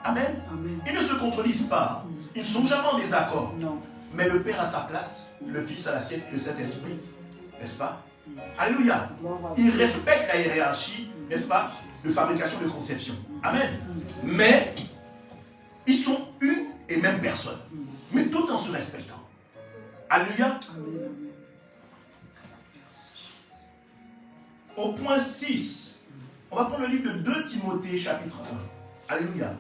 Amen. Ils ne se contredisent pas. Ils ne sont jamais en désaccord. Non. Mais le Père a sa place, le Fils a la sienne et le Saint-Esprit. N'est-ce pas? Alléluia. Ils respectent la hiérarchie, n'est-ce pas, de fabrication, de conception. Amen. Mais ils sont une et même personne. Mais tout en se respectant. Alléluia. Au point 6, on va prendre le livre de 2 Timothée, chapitre 1. Alléluia.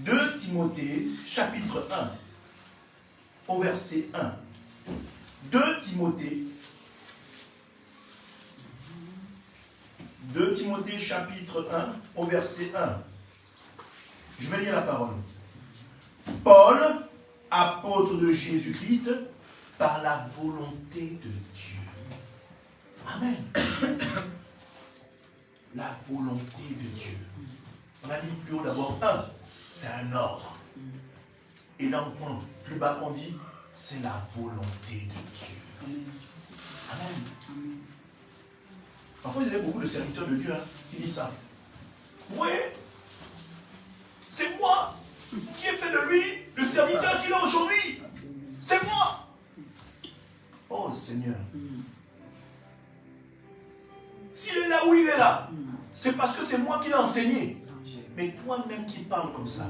2 Timothée, chapitre 1, au verset 1. 2 Timothée, chapitre 1, au verset 1. Je vais lire la parole. Paul, apôtre de Jésus-Christ, par la volonté de Dieu. Amen. La volonté de Dieu. On a dit plus haut d'abord 1, c'est un ordre. Et là, on prend plus bas, on dit, c'est la volonté de Dieu. Amen. Parfois, il y a beaucoup de serviteurs de Dieu qui disent ça. Vous voyez, c'est moi qui ai fait de lui le serviteur qu'il a aujourd'hui. C'est moi. Oh Seigneur. S'il est là où il est là, c'est parce que c'est moi qui l'ai enseigné. Mais toi-même qui parles comme ça,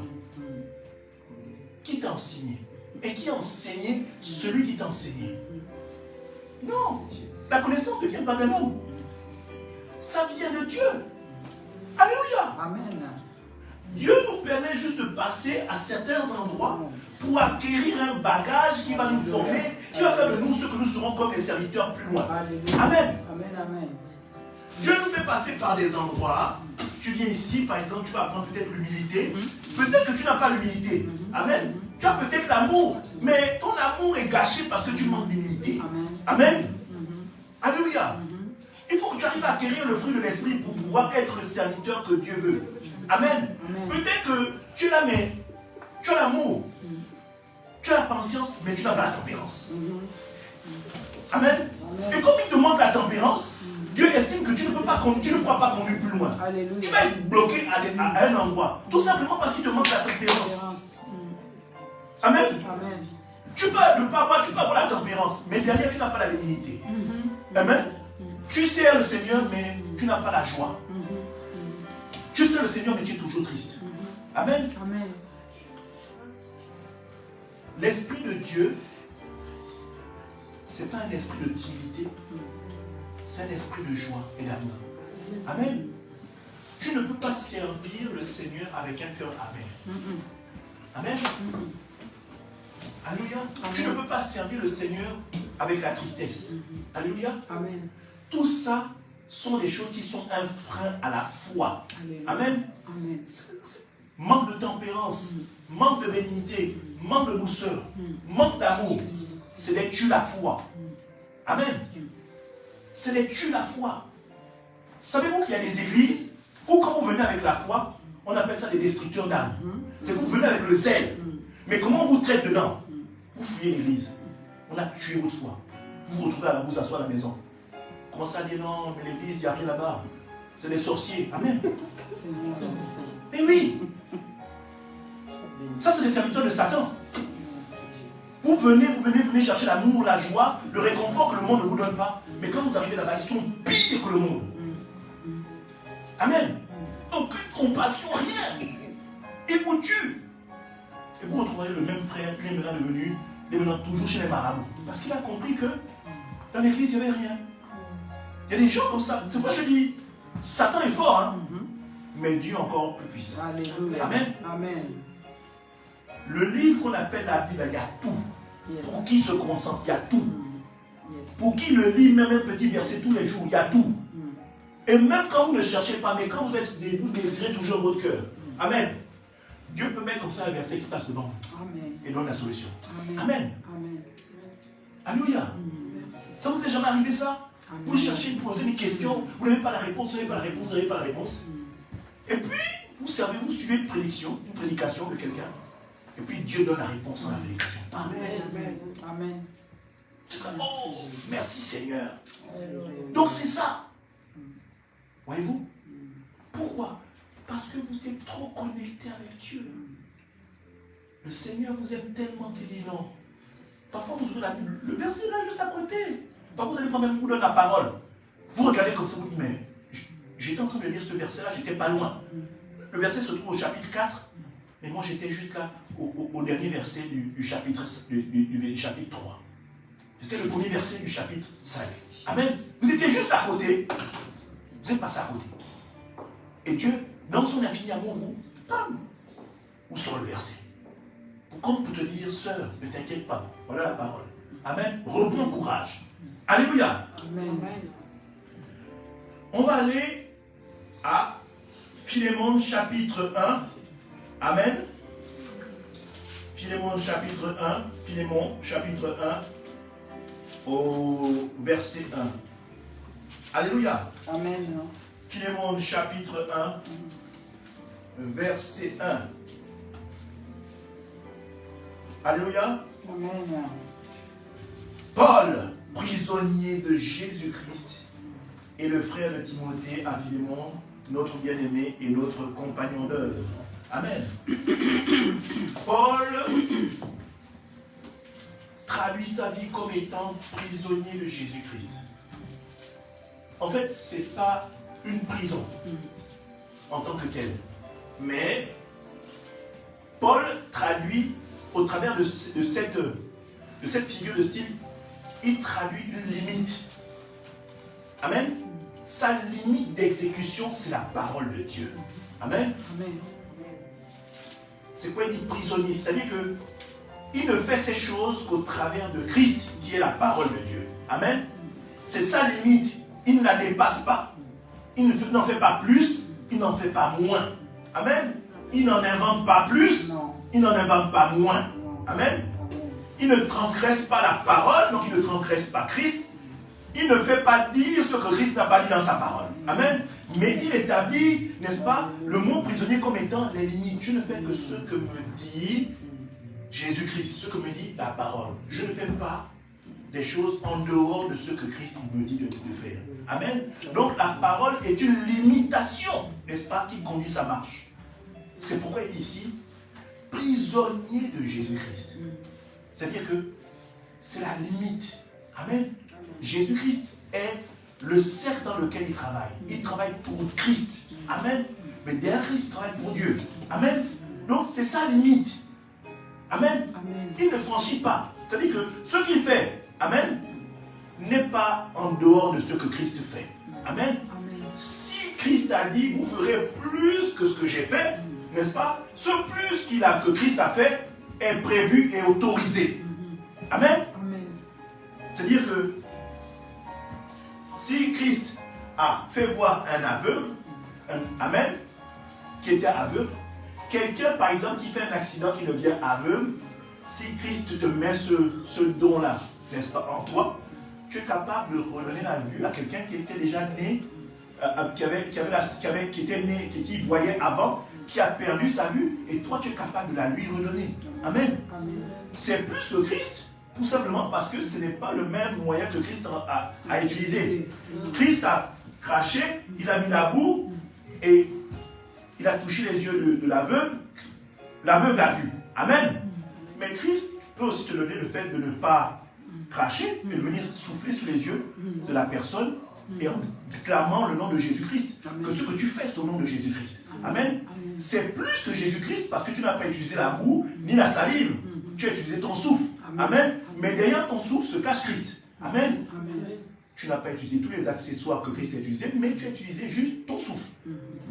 qui t'a enseigné? Et qui a enseigné celui qui t'a enseigné? Non, la connaissance ne vient pas d'un homme. Ça vient de Dieu. Alléluia. Amen. Dieu nous permet juste de passer à certains endroits pour acquérir un bagage qui va nous former, qui va faire de nous ce que nous serons comme les serviteurs plus loin. Amen. Amen. Dieu nous fait passer par des endroits. Tu viens ici, par exemple, tu vas apprendre peut-être l'humilité. Peut-être que tu n'as pas l'humilité. Amen. Tu as peut-être l'amour, mais ton amour est gâché parce que tu manques d'humilité. Amen. Alléluia. Il faut que tu arrives à acquérir le fruit de l'esprit pour pouvoir être le serviteur que Dieu veut. Amen. Peut-être que tu l'as, mais tu as l'amour. Tu as la patience, mais tu n'as pas la tempérance. Amen. Et comme il te manque la tempérance, Dieu estime que tu ne pourras pas conduire plus loin. Alléluia. Tu vas être bloqué à un endroit. Tout simplement parce qu'il te manque la tempérance. Amen. Amen. Tu peux avoir la tempérance, mais derrière tu n'as pas la bénignité. Amen. Tu sers le Seigneur, mais tu n'as pas la joie. Tu sers le Seigneur, mais tu es toujours triste. Amen. Amen. L'Esprit de Dieu, ce n'est pas un esprit de timidité, c'est un esprit de joie et d'amour. Amen. Tu ne peux pas servir le Seigneur avec un cœur amer. Amen. Alléluia. Tu ne peux pas servir le Seigneur avec la tristesse. Alléluia. Amen. Tout ça, sont des choses qui sont un frein à la foi. Amen. Amen. Manque de tempérance, manque de bénignité, manque de douceur, manque d'amour, c'est les tuer la foi. Amen. C'est les tuer la foi. Savez-vous qu'il y a des églises où quand vous venez avec la foi, on appelle ça des destructeurs d'âme. C'est que vous venez avec le zèle. Mais comment on vous traite dedans? Vous fouillez l'église. On a tué votre foi. Vous vous retrouvez à vous asseoir à la maison. Commencez à dire non, mais l'église, il n'y a rien là-bas. C'est des sorciers. Amen. Mais oui. Ça, c'est des serviteurs de Satan. Vous venez chercher l'amour, la joie, le réconfort que le monde ne vous donne pas. Mais quand vous arrivez là-bas, ils sont pires que le monde. Amen. Aucune compassion, rien. Ils vous tuent. Et vous retrouverez le même frère, il est maintenant toujours chez les marabouts. Parce qu'il a compris que dans l'église, il n'y avait rien. Il y a des gens comme ça. C'est pourquoi je dis, Satan est fort, hein? Mais Dieu est encore plus puissant. Alléluia. Amen. Amen. Le livre qu'on appelle la Bible, il y a tout. Yes. Pour qui se consente, il y a tout. Yes. Pour qui le lit même un petit verset tous les jours, il y a tout. Et même quand vous ne cherchez pas, mais quand vous désirez toujours votre cœur. Amen. Dieu peut mettre comme ça un verset qui passe devant vous. Amen. Et donne la solution. Amen. Amen. Amen. Alléluia. Merci. Ça vous est jamais arrivé ça? Amen. Vous cherchez, vous posez une question, vous n'avez pas la réponse, vous n'avez pas la réponse, vous n'avez pas la réponse. Et puis, vous suivez une prédication de quelqu'un. Et puis Dieu donne la réponse dans la prédication. Amen. Amen. Amen. Oh, merci Seigneur. Donc c'est ça. Voyez-vous? Pourquoi? Parce que vous êtes trop connecté avec Dieu. Le Seigneur vous aime tellement qu'il dit non. Parfois vous ouvrez la Bible, le verset est là juste à côté. Parfois vous allez prendre même vous donne la parole. Vous regardez comme ça, vous dites, mais j'étais en train de lire ce verset-là, j'étais pas loin. Le verset se trouve au chapitre 4, mais moi j'étais juste là, au dernier verset du chapitre 3. C'était le premier verset du chapitre 5. Amen. Vous étiez juste à côté. Vous êtes passé à côté. Et Dieu, dans son infini amour, vous sort le verset. Comme pour te dire, sœur, ne t'inquiète pas. Voilà la parole. Amen. Reprends courage. Alléluia. Amen. On va aller à Philémon chapitre 1. Amen. Philémon chapitre 1. Philémon chapitre 1 au verset 1. Alléluia. Amen. Philémon chapitre 1 verset 1. Alléluia. Amen. Paul, prisonnier de Jésus-Christ, et le frère de Timothée à Philémon, notre bien-aimé et notre compagnon d'œuvre. Amen. Paul traduit sa vie comme étant prisonnier de Jésus-Christ. En fait, ce n'est pas une prison en tant que telle. Mais Paul traduit au travers de cette figure de style, il traduit une limite. Amen. Sa limite d'exécution, c'est la parole de Dieu. Amen. Amen. C'est quoi il dit prisonnier? C'est-à-dire que il ne fait ces choses qu'au travers de Christ, qui est la parole de Dieu. Amen. C'est sa limite. Il ne la dépasse pas. Il n'en fait pas plus, il n'en fait pas moins. Amen. Il n'en invente pas plus, il n'en invente pas moins. Amen. Il ne transgresse pas la parole, donc il ne transgresse pas Christ. Il ne fait pas dire ce que Christ n'a pas dit dans sa parole. Amen. Mais il établit, n'est-ce pas, le mot prisonnier comme étant les limites. Je ne fais que ce que me dit Jésus-Christ, ce que me dit la parole. Je ne fais pas des choses en dehors de ce que Christ me dit de faire. Amen. Donc la parole est une limitation, n'est-ce pas, qui conduit sa marche. C'est pourquoi il dit ici, prisonnier de Jésus-Christ. C'est-à-dire que c'est la limite. Amen. Jésus-Christ est le cercle dans lequel il travaille. Il travaille pour Christ. Amen. Mais derrière Christ, il travaille pour Dieu. Amen. Donc c'est sa limite. Amen. Il ne franchit pas. C'est-à-dire que ce qu'il fait, amen, n'est pas en dehors de ce que Christ fait. Amen. Si Christ a dit, vous ferez plus que ce que j'ai fait, n'est-ce pas? Ce plus que Christ a fait est prévu et autorisé. Amen. C'est-à-dire que si Christ a fait voir un aveugle, amen, qui était aveugle. Quelqu'un, par exemple, qui fait un accident, qui devient aveugle, si Christ te met ce don-là, n'est-ce pas, en toi, tu es capable de redonner la vue à quelqu'un qui était déjà né, qui voyait avant, qui a perdu sa vue, et toi tu es capable de la lui redonner. Amen. C'est plus le Christ, tout simplement parce que ce n'est pas le même moyen que Christ a utilisé. Christ a craché, il a mis la boue, et il a touché les yeux de l'aveugle. L'aveugle a vu. Amen. Mais Christ peut aussi te donner le fait de ne pas cracher, mais de venir souffler sous les yeux de la personne et en clamant le nom de Jésus-Christ. Que ce que tu fais, c'est au nom de Jésus-Christ. Amen. C'est plus que Jésus-Christ parce que tu n'as pas utilisé la boue ni la salive. Tu as utilisé ton souffle. Amen. Mais derrière ton souffle se cache Christ. Amen. Tu n'as pas utilisé tous les accessoires que Christ a utilisés, mais tu as utilisé juste ton souffle.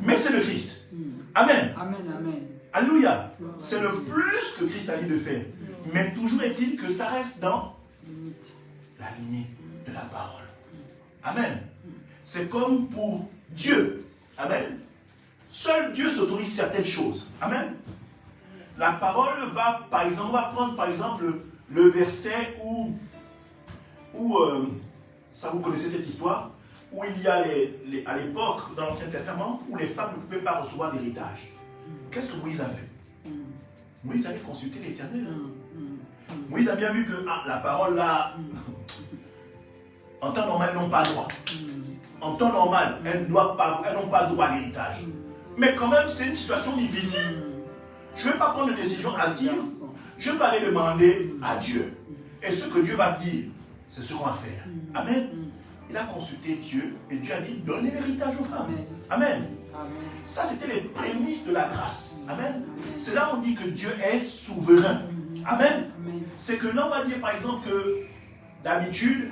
Mais c'est le Christ. Amen. Alléluia. C'est le plus que Christ a dit de faire. Mais toujours est-il que ça reste dans la lignée de la parole. Amen. C'est comme pour Dieu. Amen. Seul Dieu s'autorise certaines choses. Amen. La parole va, par exemple, on va prendre par exemple le verset où ça vous connaissez cette histoire, où il y a à l'époque, dans l'Ancien Testament, où les femmes ne pouvaient pas recevoir d'héritage. Qu'est-ce que Moïse a fait? Moïse allait consulter l'Éternel. Moïse a bien vu que la parole là, en temps normal, elles n'ont pas droit. En temps normal, elles n'ont pas droit à l'héritage. Mais quand même, c'est une situation difficile. Je ne vais pas prendre de décision hâtive. Je vais aller demander à Dieu. Et ce que Dieu va dire, c'est ce qu'on va faire. Amen. Il a consulté Dieu et Dieu a dit, donnez l'héritage aux femmes. Amen. Ça, c'était les prémices de la grâce. Amen. C'est là où on dit que Dieu est souverain. Amen. C'est que là, on va dire par exemple que d'habitude,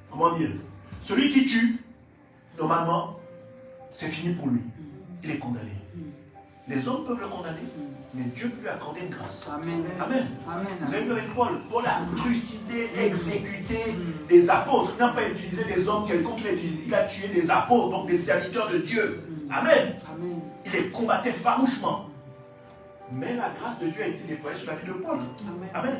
comment dire, celui qui tue, normalement, c'est fini pour lui. Il est condamné. Les hommes peuvent le condamner, mais Dieu peut lui accorder une grâce. Amen. Amen. Vous avez vu avec Paul, Paul a trucidé, exécuté des apôtres. Il n'a pas utilisé des hommes quelconques, il a tué des apôtres, donc des serviteurs de Dieu. Amen. Il les combattait farouchement. Mais la grâce de Dieu a été déployée sur la vie de Paul. Amen.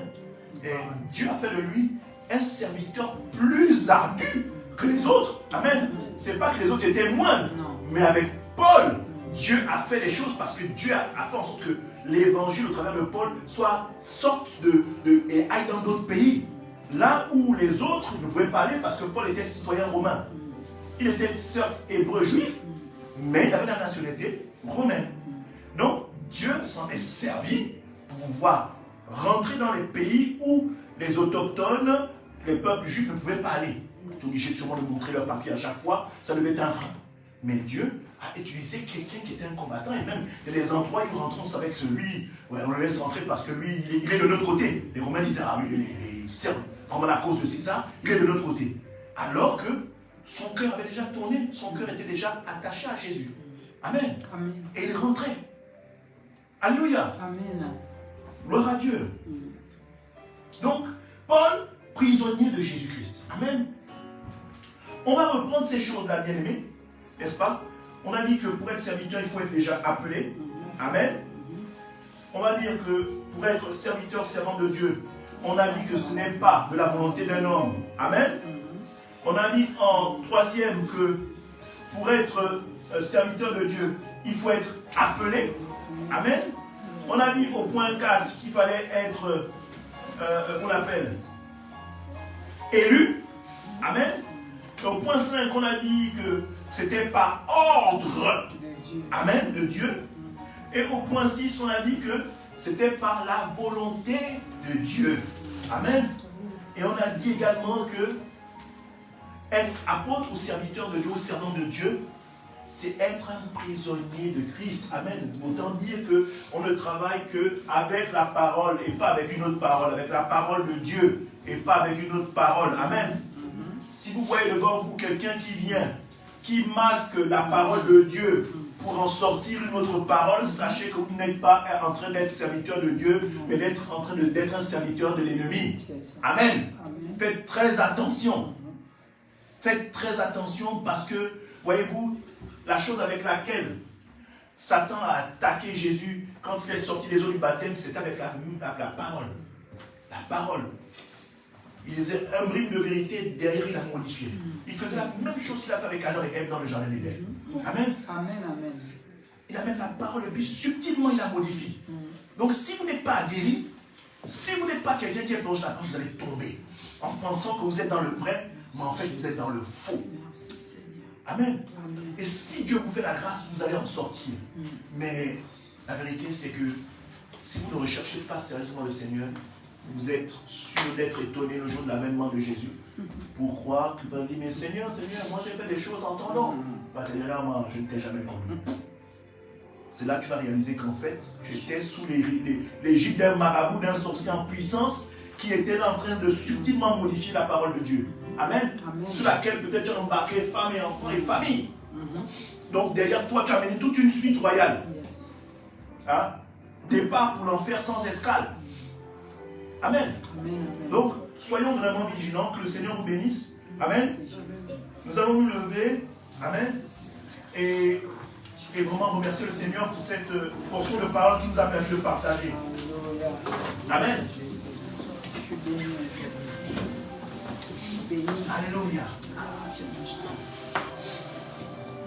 Et Dieu a fait de lui un serviteur plus ardu que les autres. Amen. C'est pas que les autres étaient moindres, mais avec Paul, Dieu a fait les choses parce que Dieu a fait en sorte que l'évangile au travers de Paul sorte et aille dans d'autres pays. Là où les autres ne pouvaient pas aller parce que Paul était citoyen romain. Il était certes hébreu juif, mais il avait la nationalité romaine. Donc Dieu s'en est servi pour pouvoir rentrer dans les pays où les autochtones, les peuples juifs ne pouvaient pas aller. Ils étaient obligés sûrement de montrer leur papier à chaque fois, ça devait être un frein. Mais Dieu a utilisé quelqu'un qui était un combattant, et même il y a des endroits où rentrons, on savait que celui, on le laisse rentrer parce que lui, il est de notre côté. Les Romains disaient, ah oui, il sert vraiment à cause de ça, il est de notre côté. Alors que son cœur avait déjà tourné, son cœur était déjà attaché à Jésus. Amen. Et il rentrait. Alléluia. Amen. Gloire à Dieu. Donc, Paul, prisonnier de Jésus-Christ. Amen. On va reprendre ces choses-là, bien-aimés, n'est-ce pas? On a dit que pour être serviteur, il faut être déjà appelé. Amen. On va dire que pour être serviteur, servant de Dieu, on a dit que ce n'est pas de la volonté d'un homme. Amen. On a dit en troisième que pour être serviteur de Dieu, il faut être appelé. Amen. On a dit au point 4 qu'il fallait être, on l'appelle, élu. Amen. Et au point 5, on a dit que c'était par ordre, amen, de Dieu. Et au point 6, on a dit que c'était par la volonté de Dieu. Amen. Et on a dit également que être apôtre ou serviteur de Dieu, ou servant de Dieu, c'est être un prisonnier de Christ. Amen. Autant dire qu'on ne travaille qu'avec la parole et pas avec une autre parole, avec la parole de Dieu et pas avec une autre parole. Amen. Si vous voyez devant vous quelqu'un qui vient, qui masque la parole de Dieu pour en sortir une autre parole, sachez que vous n'êtes pas en train d'être serviteur de Dieu, mais d'être en train d'être un serviteur de l'ennemi. Amen. Faites très attention. Faites très attention parce que, voyez-vous, la chose avec laquelle Satan a attaqué Jésus quand il est sorti des eaux du baptême, c'était avec la parole. La parole. Il disait un brime de vérité, derrière il a modifié. Il faisait la même chose qu'il a fait avec Adam et Ève dans le jardin d'Éden. Amen. Amen, amen. Il amène la parole et puis subtilement il la modifie. Donc si vous n'êtes pas guéri, si vous n'êtes pas quelqu'un qui est plongé là-dedans, vous allez tomber en pensant que vous êtes dans le vrai, mais en fait vous êtes dans le faux. Amen. Et si Dieu vous fait la grâce, vous allez en sortir. Mais la vérité c'est que si vous ne recherchez pas sérieusement le Seigneur, vous êtes sûr d'être étonné le jour de l'avènement de Jésus. Pour croire que vous allez dire, mais Seigneur, moi j'ai fait des choses en ton nom. Moi, je ne t'ai jamais connu. C'est là que tu vas réaliser qu'en fait, tu étais sous l'égide d'un marabout, d'un sorcier en puissance qui était là en train de subtilement modifier la parole de Dieu. Amen. Amen. Sur laquelle peut-être tu as embarqué femmes et enfants et familles. Donc derrière toi, tu as amené toute une suite royale. Hein? Départ pour l'enfer sans escale. Amen. Amen. Donc, soyons vraiment vigilants, que le Seigneur vous bénisse. Amen. Nous allons nous lever. Amen. Et vraiment remercier le Seigneur pour cette portion de parole qui nous a permis de partager. Amen. Alléluia.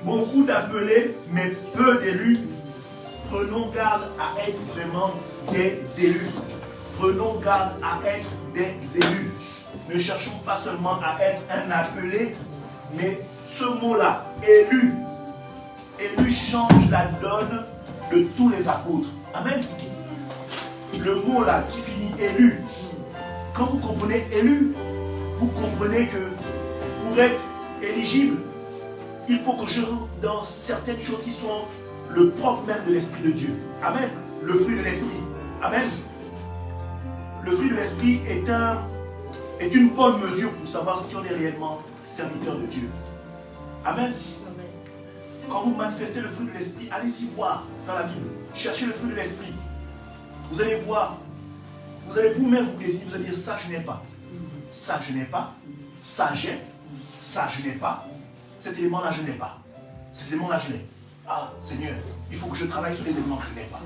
Beaucoup d'appelés, mais peu d'élus. Prenons garde à être vraiment des élus. Prenons garde à être des élus. Ne cherchons pas seulement à être un appelé, mais ce mot-là, élu, élu change la donne de tous les apôtres. Amen. Le mot-là qui finit élu, quand vous comprenez élu, vous comprenez que pour être éligible, il faut que je rentre dans certaines choses qui sont le propre même de l'Esprit de Dieu. Amen. Le fruit de l'Esprit. Amen. Le fruit de l'Esprit est une bonne mesure pour savoir si on est réellement serviteur de Dieu. Amen. Quand vous manifestez le fruit de l'Esprit, allez-y voir dans la Bible. Cherchez le fruit de l'Esprit. Vous allez voir. Vous allez vous-même vous décider, vous allez dire ça je n'ai pas. Ça je n'ai pas. Ça j'ai. Ça je n'ai pas. Cet élément-là je n'ai pas. Cet élément-là je l'ai. Ah Seigneur, il faut que je travaille sur les éléments que je n'ai pas.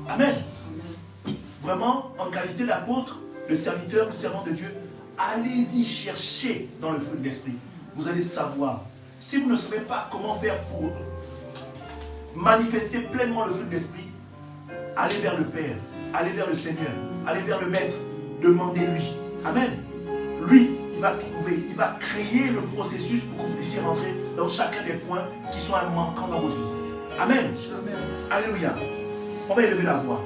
Amen. Vraiment, en qualité d'apôtre, de serviteur, de servant de Dieu, allez-y chercher dans le fruit de l'Esprit. Vous allez savoir. Si vous ne savez pas comment faire pour manifester pleinement le fruit de l'Esprit, allez vers le Père, allez vers le Seigneur, allez vers le Maître, demandez-lui. Amen. Lui, il va trouver, il va créer le processus pour que vous puissiez rentrer dans chacun des points qui sont manquants dans votre vie. Amen. Alléluia. On va élever la voix.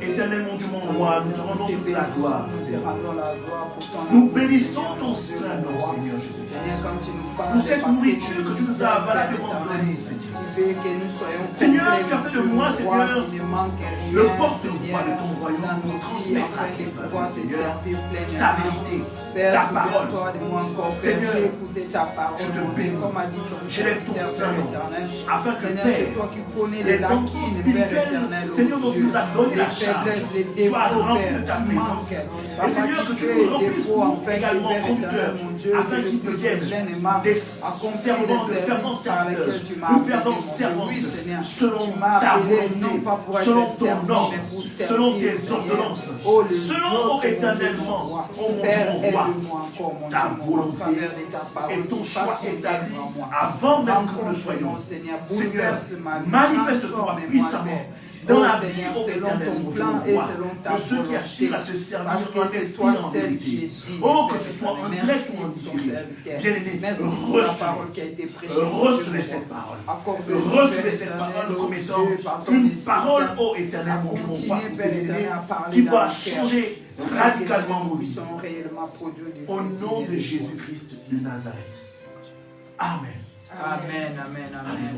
Éternel mon Dieu, mon roi, nous te rendons toute la gloire. Nous bénissons ton saint nom, Seigneur Jésus. Pour cette nourriture que tu nous as valablement donnée, Seigneur. Seigneur, tu as fait de moi, Seigneur, le porte-voix de ton royaume pour transmettre à tes peuples, Seigneur, ta vérité, ta parole. Seigneur, je te bénis. J'élève ton saint nom, afin que, Père, les enfants spirituels, Seigneur, dont tu nous as donné la charge, soient remplis de ta présence. Et Seigneur, que tu nous remplisses également ton cœur, afin qu'ils deviennent des servants, de fervents serviteurs, de fervents servantes, selon ta volonté, selon ton ordre, selon tes ordonnances, selon, ô éternellement, ô mon Dieu, mon roi, ta volonté et ton choix établi avant même que nous le soyons. Seigneur, manifeste-toi puissamment dans la vie, selon ton plan et selon ta volonté, de ceux qui aspirent à te servir en esprit et en vérité. Oh, que ce soit en direct ou en différé. Bien-aimé, recevez cette parole. Recevez cette parole comme étant une parole, ô éternel, mon Dieu, mon roi, qui va changer radicalement nos vies. Au nom de Jésus-Christ de Nazareth. Amen. Amen, amen, amen.